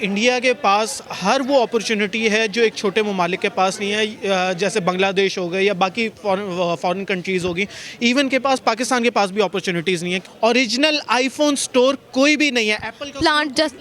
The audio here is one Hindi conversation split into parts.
इंडिया के पास हर वो अपॉर्चुनिटी है जो एक छोटे ममालिक के पास नहीं है, जैसे बांग्लादेश हो गए या बाकी फॉरेन कंट्रीज़ होगी। इवन के पास पाकिस्तान के पास भी अपॉर्चुनिटीज़ नहीं है। ओरिजिनल आईफोन स्टोर कोई भी नहीं है। एप्पल का प्लांट जस्ट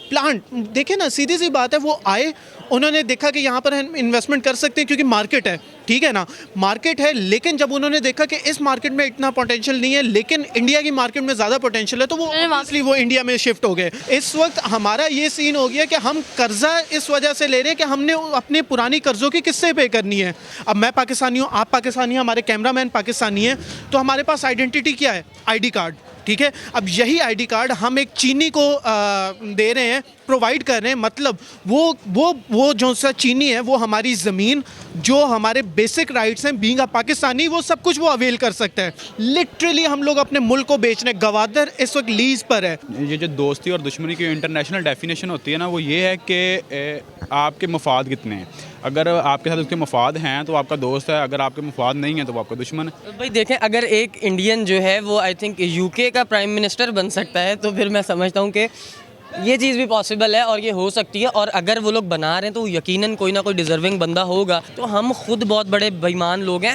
प्लांट देखिए ना, सीधी सी बात है, वो आए, उन्होंने देखा कि यहाँ पर हम इन्वेस्टमेंट कर सकते हैं क्योंकि मार्केट है, ठीक है ना, मार्केट है। लेकिन जब उन्होंने देखा कि इस मार्केट में इतना पोटेंशियल नहीं है लेकिन इंडिया की मार्केट में ज़्यादा पोटेंशियल है, तो वो ऑब्वियसली वो इंडिया में शिफ्ट हो गए। इस वक्त हमारा ये सीन हो गया कि हम कर्जा इस वजह से ले रहे हैं कि हमने अपने पुरानी कर्जों की किससे पे करनी है। अब मैं पाकिस्तानी हूँ, आप पाकिस्तानी हैं, हमारे कैमरामैन पाकिस्तानी हैं, तो हमारे पास आइडेंटिटी क्या है? आईडी कार्ड, ठीक है। अब यही आईडी कार्ड हम एक चीनी को दे रहे हैं, प्रोवाइड कर रहे हैं। मतलब वो जो सा चीनी है वो हमारी ज़मीन, जो हमारे बेसिक राइट्स हैं बीइंग अ पाकिस्तानी, वो सब कुछ वो अवेल कर सकता है। लिटरली हम लोग अपने मुल्क को बेच रहे हैं। गवादर इस वक्त लीज पर है। ये जो दोस्ती और दुश्मनी की इंटरनेशनल डेफिनेशन होती है ना, वो ये है कि आपके मफाद कितने हैं। अगर आपके साथ उसके मफाद हैं तो आपका दोस्त है, अगर आपके मफाद नहीं हैं तो वो आपका दुश्मन है। भाई देखें, अगर एक इंडियन जो है वो आई थिंक यूके का प्राइम मिनिस्टर बन सकता है तो फिर मैं समझता हूँ कि ये चीज़ भी पॉसिबल है और ये हो सकती है। और अगर वो लोग बना रहे हैं तो यकीनन कोई ना कोई डिज़र्विंग बंदा होगा। तो हम खुद बहुत बड़े बेईमान लोग हैं।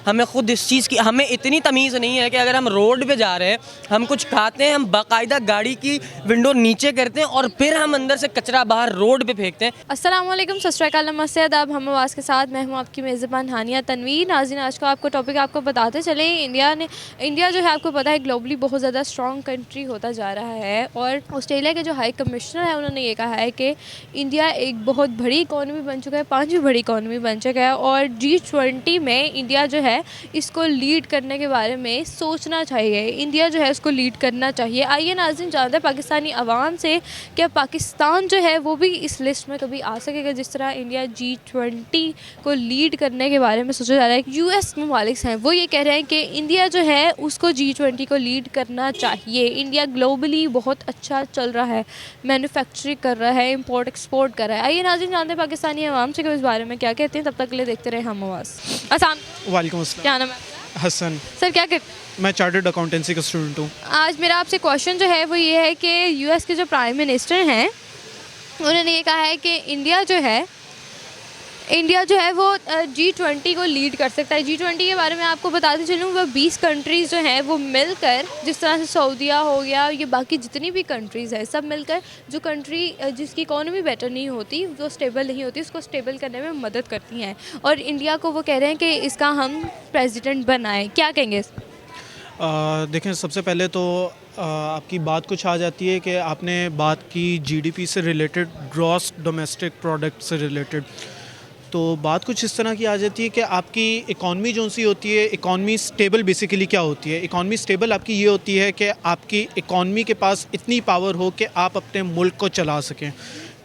हमें खुद इस चीज़ की हमें इतनी तमीज़ नहीं है कि अगर हम रोड पे जा रहे हैं, हम कुछ खाते हैं, हम बाकायदा गाड़ी की विंडो नीचे करते हैं और फिर हम अंदर से कचरा बाहर रोड पे फेंकते हैं। अस्सलाम वालेकुम, सत श्री अकाल, नमस्ते, आदाब। हम आवाज़ के साथ मैं हूँ आपकी मेज़बान हानिया तनवीर। नाज़रीन, आज का आपको टॉपिक आपको बताते चले, इंडिया जो है आपको पता है ग्लोबली बहुत ज़्यादा स्ट्रॉन्ग कंट्री होता जा रहा है। और ऑस्ट्रेलिया के जो हाई कमिश्नर है उन्होंने ये कहा है कि इंडिया एक बहुत बड़ी इकॉनमी बन चुका है, 5वीं बड़ी इकॉनमी बन चुका है और G20 में इंडिया जो है इसको लीड करने के बारे में सोचना चाहिए। इंडिया जो है इसको लीड करना चाहिए। आइए नाज़रीन जानते हैं पाकिस्तानी अवाम से, क्या पाकिस्तान जो है वो भी इस लिस्ट में कभी आ सकेगा जिस तरह इंडिया G20 को लीड करने के बारे में सोचा जा रहा है। US ममालिक हैं वो ये कह रहे हैं कि इंडिया जो है उसको G20 को लीड करना चाहिए। इंडिया ग्लोबली बहुत अच्छा चल रहा है, मैन्युफैक्चरिंग कर रहा है, इंपोर्ट एक्सपोर्ट कर रहा है। आइए नाज़रीन जानते हैं पाकिस्तानी अवाम से कि इस बारे में क्या कहते हैं। तब तक के लिए देखते रहे हम आवाज़। अस्सलाम वालेकुम अस्सलाम। क्या नाम है? हसन। सर क्या कहते? मैं चार्टर्ड अकाउंटेंसी का स्टूडेंट हूँ। आज मेरा आपसे क्वेश्चन जो है वो ये है कि US के जो प्राइम मिनिस्टर हैं उन्होंने ये कहा है कि इंडिया जो है वो G20 को लीड कर सकता है। G20 के बारे में आपको बताते चलूँ, वो 20 कंट्रीज़ जो हैं वो मिलकर, जिस तरह से सऊदीया हो गया, ये बाकी जितनी भी कंट्रीज़ है सब मिलकर जो कंट्री जिसकी इकॉनमी बेटर नहीं होती, जो स्टेबल नहीं होती, उसको स्टेबल करने में मदद करती हैं। और इंडिया को वो कह रहे हैं कि इसका हम प्रेसिडेंट बनाएं। क्या कहेंगे? देखें, सबसे पहले तो आपकी बात कुछ आ जाती है कि आपने बात की GDP से रिलेटेड, ग्रॉस डोमेस्टिक प्रोडक्ट से रिलेटेड, तो बात कुछ इस तरह की आ जाती है कि आपकी इकॉनमी जो सी होती है, इकॉनमी स्टेबल बेसिकली क्या होती है? इकॉनमी स्टेबल आपकी ये होती है कि आपकी इकॉनमी के पास इतनी पावर हो कि आप अपने मुल्क को चला सकें,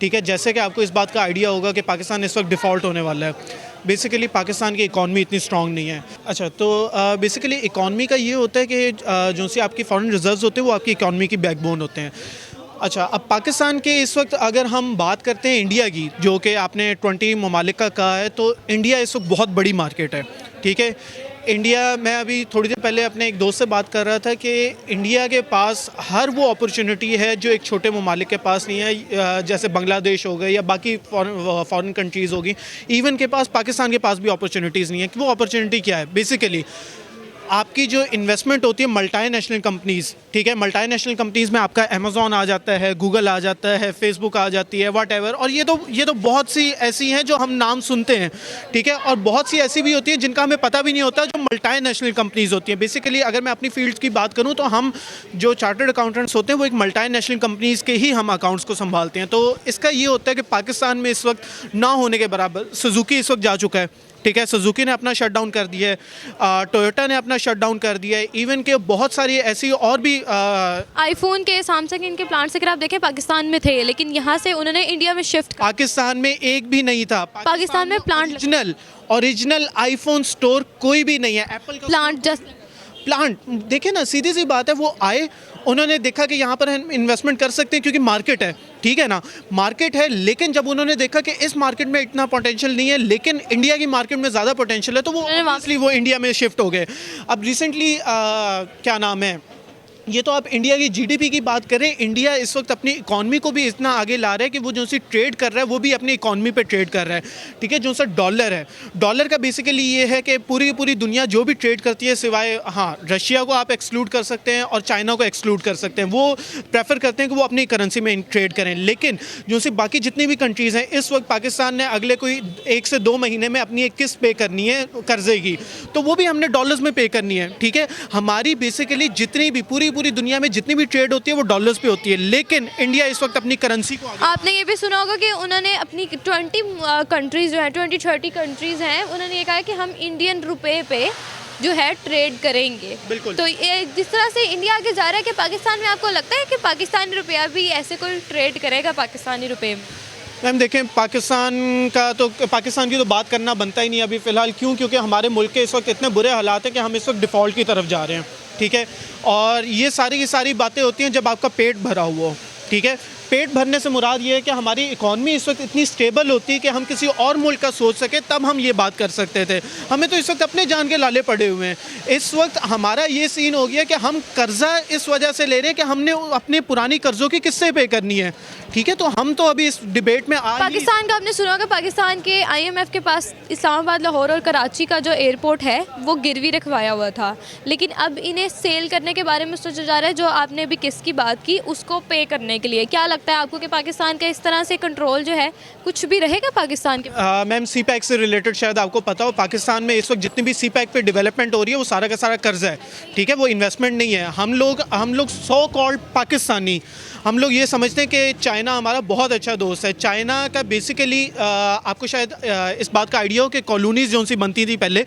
ठीक है। जैसे कि आपको इस बात का आइडिया होगा कि पाकिस्तान इस वक्त डिफ़ॉल्ट होने वाला है। बेसिकली पाकिस्तान की इकॉनमी इतनी स्ट्रॉन्ग नहीं है। अच्छा, तो बेसिकली इकॉनमी का ये होता है कि जो सी आपकी फॉरेन रिजर्व्स होते हैं वो आपकी इकॉनमी की बैकबोन होते हैं। अच्छा, अब पाकिस्तान के इस वक्त अगर हम बात करते हैं इंडिया की, जो कि आपने 20 ममालिक का कहा है, तो इंडिया इस वक्त बहुत बड़ी मार्केट है, ठीक है। इंडिया, मैं अभी थोड़ी देर पहले अपने एक दोस्त से बात कर रहा था कि इंडिया के पास हर वो अपॉर्चुनिटी है जो एक छोटे ममालिक के पास नहीं है, जैसे बांग्लादेश हो गए या बाकी फॉरेन कंट्रीज़ होगी। इवन के पास पाकिस्तान के पास भी अपॉर्चुनिटीज़ नहीं है। वो अपॉर्चुनिटी क्या है? बेसिकली आपकी जो इन्वेस्टमेंट होती है मल्टीनेशनल कंपनीज़, ठीक है, मल्टीनेशनल कंपनीज़ में आपका अमेज़ॉन आ जाता है, गूगल आ जाता है, फेसबुक आ जाती है, व्हाटएवर। और ये तो बहुत सी ऐसी हैं जो हम नाम सुनते हैं, ठीक है, और बहुत सी ऐसी भी होती हैं जिनका हमें पता भी नहीं होता, जो मल्टीनेशनल कंपनीज़ होती हैं। बेसिकली अगर मैं अपनी फील्ड की बात करूँ तो हम जो चार्टर्ड अकाउंटेंट्स होते हैं वो एक मल्टीनेशनल कंपनीज़ के ही हम अकाउंट्स को संभालते हैं। तो इसका ये होता है कि पाकिस्तान में इस वक्त ना होने के बराबर सुजुकी इस वक्त जा चुका है, ठीक है। सुजुकी ने अपना शट डाउन कर दिया है, टोयोटा ने अपना शट डाउन कर दिया है। इवन के बहुत सारी ऐसी और भी आईफोन के, सैमसंग, इनके प्लांट्स अगर आप देखें पाकिस्तान में थे, लेकिन यहाँ से उन्होंने इंडिया में शिफ्ट कर। पाकिस्तान में एक भी नहीं था। पाकिस्तान में प्लांट ओरिजिनल आईफोन स्टोर कोई भी नहीं है। एप्पल का प्लांट जस्ट प्लांट देखिए ना, सीधी सी बात है, वो आए, उन्होंने देखा कि यहाँ पर हम इन्वेस्टमेंट कर सकते हैं क्योंकि मार्केट है, ठीक है ना, मार्केट है। लेकिन जब उन्होंने देखा कि इस मार्केट में इतना पोटेंशियल नहीं है लेकिन इंडिया की मार्केट में ज़्यादा पोटेंशियल है, तो वो ऑब्वियसली वो इंडिया में शिफ्ट हो गए। अब रिसेंटली क्या नाम है, ये तो आप इंडिया की जीडीपी की बात करें, इंडिया इस वक्त अपनी इकॉनमी को भी इतना आगे ला रहा है कि वो जो सी ट्रेड कर रहा है वो भी अपनी इकॉनमी पे ट्रेड कर रहा है, ठीक है। जो सा डॉलर है, डॉलर का बेसिकली ये है कि पूरी पूरी दुनिया जो भी ट्रेड करती है, सिवाय हाँ रशिया को आप एक्सक्लूड कर सकते हैं और चाइना को एक्सक्लूड कर सकते हैं, वो प्रेफर करते हैं कि वो अपनी करेंसी में ट्रेड करें। लेकिन जो सी बाकी जितनी भी कंट्रीज़ हैं, इस वक्त पाकिस्तान ने अगले कोई 1 से 2 महीने में अपनी एक किस्त पे करनी है कर्जे की, तो वो भी हमने डॉलर्स में पे करनी है, ठीक है। हमारी बेसिकली जितनी भी पूरी दुनिया में जितनी भी ट्रेड होती है वो डॉलर्स पे होती है, लेकिन इंडिया इस वक्त अपनी करेंसी को आपने ये भी सुना होगा कि उन्होंने अपनी 20 कंट्रीज़ जो है 20-30 कंट्रीज़ हैं, उन्होंने ये कहा है कि हम इंडियन रुपए पे जो है ट्रेड करेंगे। बिल्कुल। तो ये जिस तरह से इंडिया आगे जा रहा है कि पाकिस्तान में, आपको लगता है कि पाकिस्तानी रुपया भी ऐसे कोई ट्रेड करेगा पाकिस्तानी रुपए में? मैम देखें, पाकिस्तान की तो बात करना बनता ही नहीं अभी फ़िलहाल। क्यों? क्योंकि हमारे मुल्क के इस वक्त इतने बुरे हालात हैं कि हम इस वक्त डिफ़ॉल्ट की तरफ जा रहे हैं, ठीक है। और ये सारी की सारी बातें होती हैं जब आपका पेट भरा हुआ हो, ठीक है। पेट भरने से मुराद ये है कि हमारी इकॉनमी इस वक्त इतनी स्टेबल होती है कि हम किसी और मुल्क का सोच सके, तब हम ये बात कर सकते थे। हमें तो इस वक्त अपने जान के लाले पड़े हुए हैं। इस वक्त हमारा ये सीन हो गया कि हम कर्जा इस वजह से ले रहे हैं कि हमने अपने पुरानी कर्ज़ों की किससे पे करनी है, ठीक है। तो हम तो अभी इस डिबेट में पाकिस्तान का आपने सुना होगा, पाकिस्तान के IMF के पास इस्लामाबाद, लाहौर और कराची का जो एयरपोर्ट है वो गिरवी रखवाया हुआ था, लेकिन अब इन्हें सेल करने के बारे में सोचा जा रहा है, जो आपने अभी किस्त की बात की उसको पे करने के लिए। क्या लगता है आपको कि पाकिस्तान का इस तरह से कंट्रोल जो है कुछ भी रहेगा पाकिस्तान के? मैम CPEC से रिलेटेड शायद आपको पता हो, पाकिस्तान में इस वक्त जितनी भी CPEC पे डेवलपमेंट हो रही है वो सारा का सारा कर्जा है, ठीक है, वो इन्वेस्टमेंट नहीं है। हम लोग सो कॉल्ड पाकिस्तानी, हम लोग ये समझते हैं कि चाइना हमारा बहुत अच्छा दोस्त है। चाइना का बेसिकली आपको शायद इस बात का आइडिया हो कि कॉलोनीज़ जो सी बनती थी पहले,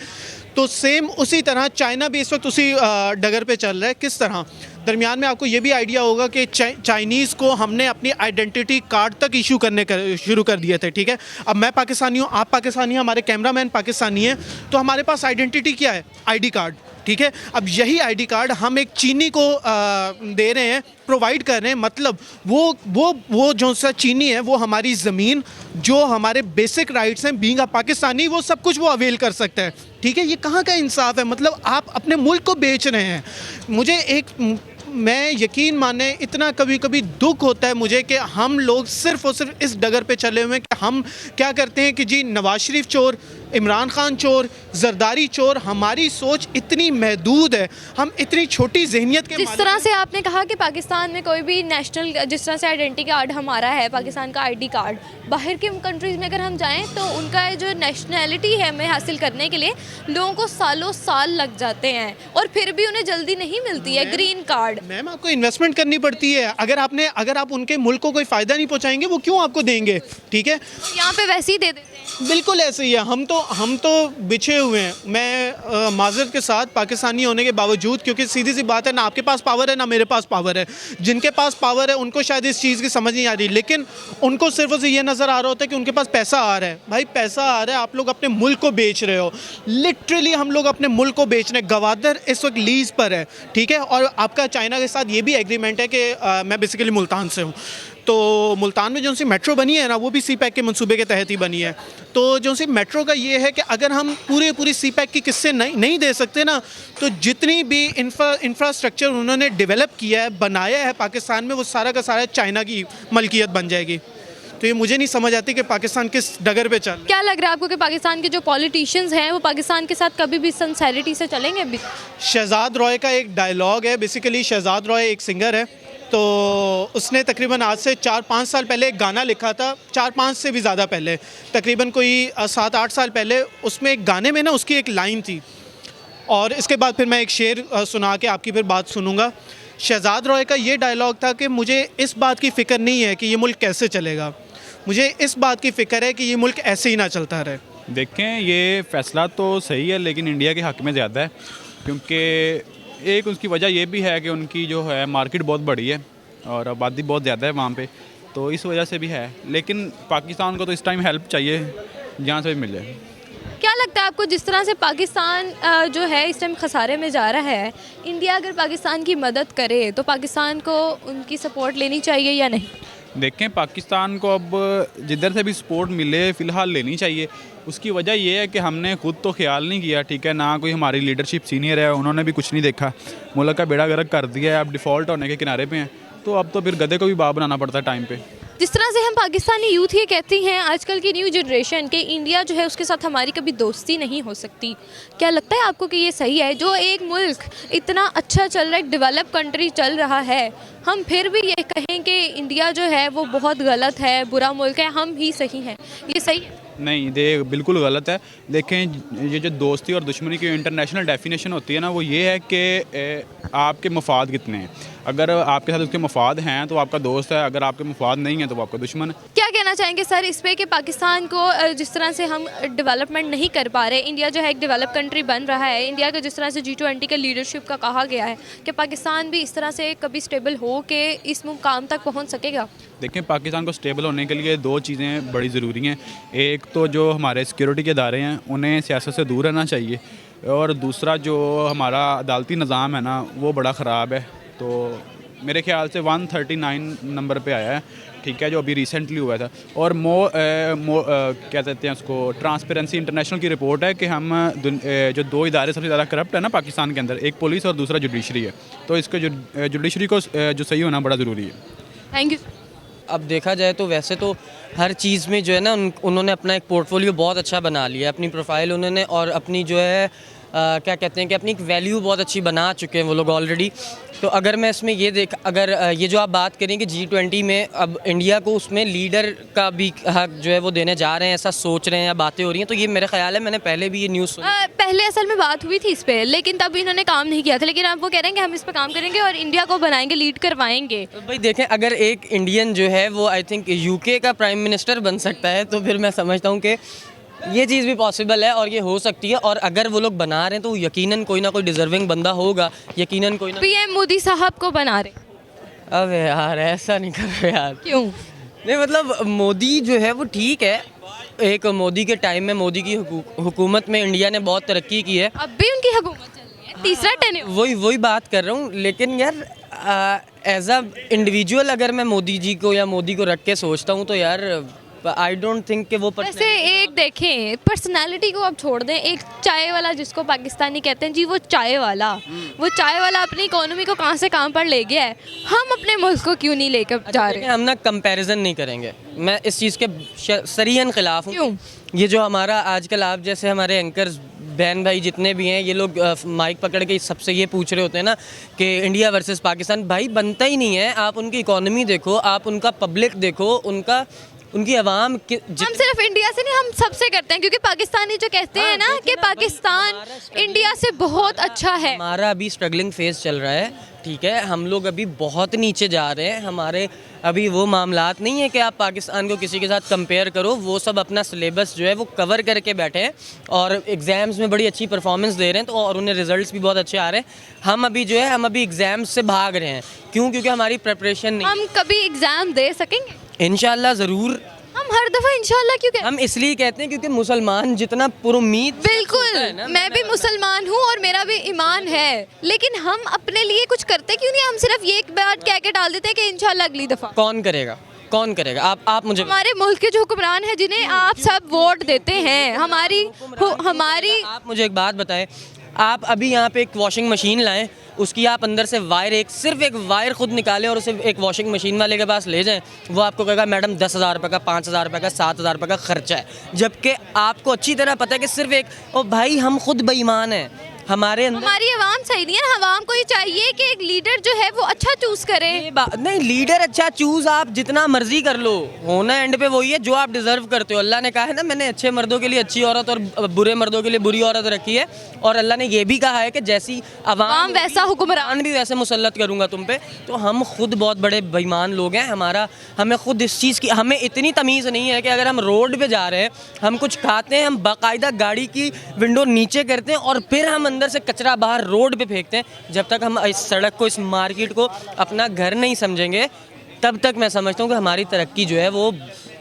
तो सेम उसी तरह चाइना भी इस वक्त उसी डगर पे चल रहा है। किस तरह? दरमियान में आपको ये भी आइडिया होगा कि चाइनीज़ को हमने अपनी आइडेंटिटी कार्ड तक इशू करने शुरू कर दिए थे, ठीक है। अब मैं पाकिस्तानी हूँ, आप पाकिस्तानी हैं, हमारे कैमरामैन पाकिस्तानी हैं, तो हमारे पास आइडेंटिटी क्या है? ID कार्ड, ठीक है। अब यही ID कार्ड हम एक चीनी को दे रहे हैं, प्रोवाइड कर रहे हैं। मतलब वो जो सा चीनी है वो हमारी ज़मीन, जो हमारे बेसिक राइट्स हैं बीइंग अ पाकिस्तानी, वो सब कुछ वो अवेल कर सकता है, ठीक है। ये कहाँ का इंसाफ है? मतलब आप अपने मुल्क को बेच रहे हैं। मैं यकीन माने इतना कभी कभी दुख होता है मुझे कि हम लोग सिर्फ़ और सिर्फ इस डगर पे चले हुए हैं कि हम क्या करते हैं कि जी नवाज शरीफ चोर, इमरान खान चोर, जरदारी चोर। हमारी सोच इतनी महदूद है, हम इतनी छोटी जहनियत के जिस तरह से आपने कहा कि पाकिस्तान में कोई भी नेशनल, जिस तरह से आइडेंटिटी कार्ड हमारा है, पाकिस्तान का ID कार्ड, बाहर के कंट्रीज़ में अगर हम जाएं तो उनका जो नेशनैलिटी है हमें हासिल करने के लिए लोगों को सालों साल लग जाते हैं और फिर भी उन्हें जल्दी नहीं मिलती है ग्रीन कार्ड। मैम आपको इन्वेस्टमेंट करनी पड़ती है। अगर आप उनके मुल्क को कोई फ़ायदा नहीं पहुँचाएंगे वो क्यों आपको देंगे, ठीक है। यहाँ पे वैसे ही दे देते हैं। बिल्कुल ऐसे ही है। हम तो बिछे हुए हैं। मैं माजरत के साथ पाकिस्तानी होने के बावजूद, क्योंकि सीधी सी बात है, ना आपके पास पावर है ना मेरे पास पावर है। जिनके पास पावर है उनको शायद इस चीज़ की समझ नहीं आ रही, लेकिन उनको सिर्फ और सिर्फ ये नज़र आ रहा होता है कि उनके पास पैसा आ रहा है। भाई पैसा आ रहा है, आप लोग अपने मुल्क को बेच रहे हो। लिटरली हम लोग अपने मुल्क को बेच रहे हैं। गवादर इस वक्त लीज़ पर है, ठीक है। और आपका चाइना के साथ ये भी एग्रीमेंट है कि मैं बेसिकली मुल्तान से हूँ, तो मुल्तान में जो सी मेट्रो बनी है ना वो भी CPEC के मंसूबे के तहत ही बनी है। तो जो सी मेट्रो का ये है कि अगर हम पूरी CPEC की किस्से नहीं दे सकते ना, तो जितनी भी इंफ्रास्ट्रक्चर उन्होंने डेवलप किया है, बनाया है पाकिस्तान में, वो सारा का सारा चाइना की मलकियत बन जाएगी। तो ये मुझे नहीं समझ आती कि पाकिस्तान किस डगर पे चल रहा है। क्या लग रहा है आपको कि पाकिस्तान के जो पॉलिटिशियंस हैं वो पाकिस्तान के साथ कभी भी सिंसेरिटी से चलेंगे भी? शहजाद रॉय का एक डायलॉग है। बेसिकली शहजाद रॉय एक सिंगर है, तो उसने तकरीबन आज से 4-5 साल पहले एक गाना लिखा था, 4-5 से भी ज़्यादा पहले, तकरीबन कोई 7-8 साल पहले। उसमें एक गाने में ना उसकी एक लाइन थी, और इसके बाद फिर मैं एक शेर सुना के आपकी फिर बात सुनूंगा। शहजाद रॉय का ये डायलॉग था कि मुझे इस बात की फ़िक्र नहीं है कि ये मुल्क कैसे चलेगा, मुझे इस बात की फ़िक्र है कि ये मुल्क ऐसे ही ना चलता रहे। देखें, ये फ़ैसला तो सही है लेकिन इंडिया के हक़ में ज़्यादा है, क्योंकि एक उसकी वजह ये भी है कि उनकी जो है मार्केट बहुत बड़ी है और आबादी बहुत ज़्यादा है वहाँ पे, तो इस वजह से भी है। लेकिन पाकिस्तान को तो इस टाइम हेल्प चाहिए जहाँ से भी मिले। क्या लगता है आपको, जिस तरह से पाकिस्तान जो है इस टाइम खसारे में जा रहा है, इंडिया अगर पाकिस्तान की मदद करे तो पाकिस्तान को उनकी सपोर्ट लेनी चाहिए या नहीं? देखें पाकिस्तान को अब जिधर से भी सपोर्ट मिले फ़िलहाल लेनी चाहिए। उसकी वजह ये है कि हमने खुद तो ख्याल नहीं किया, ठीक है, ना कोई हमारी लीडरशिप सीनियर है, उन्होंने भी कुछ नहीं देखा, मुल्क का बेड़ा गर्क कर दिया है, अब डिफ़ॉल्ट होने के किनारे पे हैं। तो अब तो फिर गधे को भी बाप बनाना पड़ता है टाइम पे। जिस तरह से हम पाकिस्तानी यूथ ये कहती हैं आजकल की न्यू जनरेशन के इंडिया जो है उसके साथ हमारी कभी दोस्ती नहीं हो सकती, क्या लगता है आपको कि ये सही है? जो एक मुल्क इतना अच्छा चल रहा है, एक डेवलप कंट्री चल रहा है, हम फिर भी ये कहें कि इंडिया जो है वो बहुत गलत है, बुरा मुल्क है, हम ही सही हैं, ये सही है? नहीं, बिल्कुल गलत है। देखें, ये जो दोस्ती और दुश्मनी की इंटरनेशनल डेफिनेशन होती है ना, वो ये है कि आपके मफाद कितने हैं। अगर आपके साथ उसके मफाद हैं तो आपका दोस्त है, अगर आपके मफाद नहीं है तो वो आपका दुश्मन है। क्या कहना चाहेंगे सर इस पे कि पाकिस्तान को जिस तरह से हम डेवलपमेंट नहीं कर पा रहे, इंडिया जो है एक डेवलप कंट्री बन रहा है, इंडिया को जिस तरह से G20 के लीडरशिप का कहा गया है, कि पाकिस्तान भी इस तरह से कभी स्टेबल हो के इस मुकाम तक पहुंच सकेगा? देखें, पाकिस्तान को स्टेबल होने के लिए दो चीज़ें बड़ी ज़रूरी हैं। एक तो जो हमारे सिक्योरिटी के इदारे हैं उन्हें सियासत से दूर रहना चाहिए, और दूसरा जो हमारा अदालती निज़ाम है ना वो बड़ा ख़राब है। तो मेरे ख्याल से 139 नंबर पे आया है, ठीक है, जो अभी रिसेंटली हुआ था। और क्या कहते हैं उसको, ट्रांसपेरेंसी इंटरनेशनल की रिपोर्ट है कि हम जो दो इदारे सबसे ज़्यादा करप्ट है ना पाकिस्तान के अंदर, एक पुलिस और दूसरा जुडिशरी है। तो इसको जुडिशरी को जो सही होना बड़ा ज़रूरी है। Thank you. अब देखा जाए तो वैसे तो हर चीज़ में जो है ना उन्होंने अपना एक पोर्टफोलियो बहुत अच्छा बना लिया है, अपनी प्रोफाइल उन्होंने, और अपनी जो है क्या कहते हैं कि अपनी एक वैल्यू बहुत अच्छी बना चुके हैं वो लोग ऑलरेडी। तो अगर मैं इसमें अगर ये जो आप बात करें कि G20 में अब इंडिया को उसमें लीडर का भी हक जो है वो देने जा रहे हैं, ऐसा सोच रहे हैं या बातें हो रही हैं, तो ये मेरा ख्याल है, मैंने पहले भी ये न्यूज़ सुनी। पहले असल में बात हुई थी इस पे, लेकिन तब इन्होंने काम नहीं किया था, लेकिन अब वो कह रहे हैं कि हम इस पे काम करेंगे और इंडिया को बनाएंगे, लीड करवाएंगे। तो भाई देखें, अगर एक इंडियन जो है वो आई थिंक UK का प्राइम मिनिस्टर बन सकता है, तो फिर मैं समझता हूँ कि ये चीज़ भी पॉसिबल है और ये हो सकती है। और अगर वो लोग बना रहे हैं तो यकीनन कोई ना कोई डिजर्विंग बंदा होगा, यकीनन कोई ना। PM मोदी साहब को बना रहे? अबे यार ऐसा नहीं कर रहे यार। क्यों? नहीं मतलब मोदी जो है वो ठीक है, एक मोदी के टाइम में मोदी की हुकूमत में इंडिया ने बहुत तरक्की की है। अब भी उनकी हुकूमत चल रही है, तीसरा टेन्योर। वही बात कर रहा हूँ, लेकिन यार एज अ इंडिविजुअल अगर मैं मोदी जी को या मोदी को रख के सोचता हूँ तो यार आई डोंट थिंक कि वो वैसे एक देखें, पर्सनालिटी को अब छोड़ दें, एक चाय वाला जिसको पाकिस्तानी कहते हैं जी, वो चाय वाला अपनी इकोनॉमी को कहाँ से कहाँ पर ले गया है, हम अपने मुल्क को क्यों नहीं लेकर जा रहे? हम ना कंपैरिजन नहीं करेंगे, मैं इस चीज़ के सरीहन खिलाफ हूँ। क्यों? ये जो हमारा आजकल आप जैसे हमारे एंकर्स बहन भाई जितने भी हैं, ये लोग माइक पकड़ के सबसे ये पूछ रहे होते हैं ना कि इंडिया वर्सेस पाकिस्तान, भाई बनता ही नहीं है। आप उनकी इकोनॉमी देखो, आप उनका पब्लिक देखो, उनकी आवाम हम सिर्फ इंडिया से नहीं, हम सबसे करते हैं, क्योंकि पाकिस्तानी जो कहते हैं ना कि पाकिस्तान इंडिया से बहुत अच्छा है। हमारा अभी स्ट्रगलिंग फेज चल रहा है, ठीक है, हम लोग अभी बहुत नीचे जा रहे हैं। हमारे अभी वो मामलात नहीं है कि आप पाकिस्तान को किसी के साथ कंपेयर करो, वो सब अपना सिलेबस जो है वो कवर करके बैठे हैं और एग्ज़ाम्स में बड़ी अच्छी परफॉर्मेंस दे रहे हैं, तो और उन्हें रिजल्ट्स भी बहुत अच्छे आ रहे हैं। हम अभी एग्ज़ाम्स से भाग रहे हैं। क्यों? क्योंकि हमारी प्रिपरेशन नहीं। हम कभी एग्जाम दे सकेंगे? इंशाल्लाह ज़रूर। हम हर दफ़ा इंशाल्लाह क्यों कहते हैं? हम इसलिए कहते हैं क्योंकि मुसलमान जितना पुरुमीद, बिल्कुल, मैं भी मुसलमान हूँ और मेरा भी ईमान है, लेकिन हम अपने लिए कुछ करते क्यों नहीं? हम सिर्फ ये एक बात कह के डाल देते हैं कि इंशाल्लाह अगली दफ़ा। कौन करेगा? आप मुझे, हमारे मुल्क के जो हुक्मरान हैं जिन्हें आप सब वोट देते हैं, हमारी आप मुझे एक बात बताएं, आप अभी यहाँ पे एक वॉशिंग मशीन लाएं, उसकी आप अंदर से सिर्फ एक वायर खुद निकालें और उसे एक वॉशिंग मशीन वाले के पास ले जाएं, वो आपको कहेगा मैडम 10,000 रुपये का, 5,000 रुपये का, 7,000 रुपये का खर्चा है, जबकि आपको अच्छी तरह पता है कि सिर्फ ओ भाई हम खुद बेईमान हैं, हमारे अंदर हमारी आवाम सही नहीं है ना। आवाम को ये चाहिए कि एक लीडर जो है वो अच्छा चूज करे। नहीं, लीडर अच्छा चूज आप जितना मर्जी कर लो, होना एंड पे वही है जो आप डिजर्व करते हो। अल्लाह ने कहा है ना, मैंने अच्छे मर्दों के लिए अच्छी औरत और बुरे मर्दों के लिए बुरी औरत रखी है, और अल्लाह ने ये भी कहा है कि जैसी आवाम वैसा हुक्मरान भी वैसे मुसल्लत करूंगा तुम पे। तो हम खुद बहुत बड़े बेईमान लोग हैं। हमें खुद इस चीज़ की हमें इतनी तमीज़ नहीं है कि अगर हम रोड पे जा रहे हैं, हम कुछ खाते हैं, हम बाकायदा गाड़ी की विंडो नीचे करते हैं और फिर हम अंदर से कचरा बाहर रोड पे फेंकते हैं। जब तक हम इस सड़क को, इस मार्केट को अपना घर नहीं समझेंगे, तब तक मैं समझता हूँ कि हमारी तरक्की जो है वो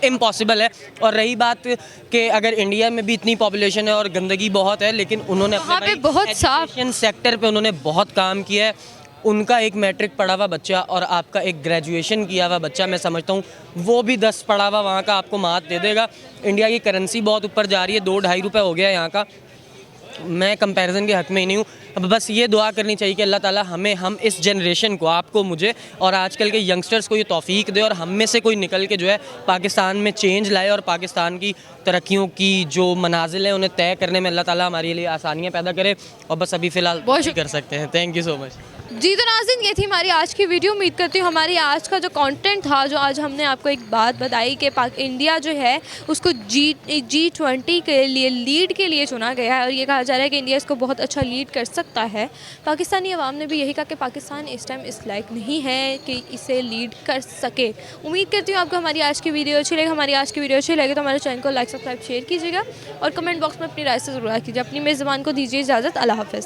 इम्पॉसिबल है। और रही बात कि अगर इंडिया में भी इतनी पॉपुलेशन है और गंदगी बहुत है, लेकिन उन्होंने अपने बहुत साफ सेक्टर पे उन्होंने बहुत काम किया है। उनका एक मैट्रिक पढ़ा हुआ बच्चा और आपका एक ग्रेजुएशन किया हुआ बच्चा, मैं समझता हूँ वो भी 10 पढ़ा हुआ वहाँ का आपको मात दे देगा। इंडिया की करेंसी बहुत ऊपर जा रही है, 2-2.5 रुपये हो गया यहाँ का। मैं कंपैरिजन के हक में ही नहीं हूँ। अब बस ये दुआ करनी चाहिए कि अल्लाह ताला हम इस जनरेशन को, आपको, मुझे और आजकल के यंगस्टर्स को ये तौफीक दे और हम में से कोई निकल के जो है पाकिस्तान में चेंज लाए और पाकिस्तान की तरक्कियों की जो मनाजिल हैं उन्हें तय करने में अल्लाह ताला हमारे लिए आसानियाँ पैदा करे। और बस अभी फ़िलहाल बहुत ही कर सकते हैं। Thank you so much. जी तो नाज़रीन, ये थी हमारी आज की वीडियो। उम्मीद करती हूँ हमारी आज का जो कंटेंट था, जो आज हमने आपको एक बात बताई कि इंडिया जो है उसको G20 के लिए लीड के लिए चुना गया है और ये कहा जा रहा है कि इंडिया इसको बहुत अच्छा लीड कर सकता है। पाकिस्तानी अवाम ने भी यही कहा कि पाकिस्तान इस टाइम इस लायक नहीं है कि इसे लीड कर सके। उम्मीद करती हूँ आपको हमारी आज की वीडियो अच्छी लगी। हमारी आज की वीडियो अच्छी लगे तो हमारे चैनल को लाइक, सब्सक्राइब, शेयर कीजिएगा और कमेंट बॉक्स में अपनी राय से ज़रूर कीजिए। अपनी मेज़बान को दीजिए इजाज़त। अल्लाह हाफ़िज़।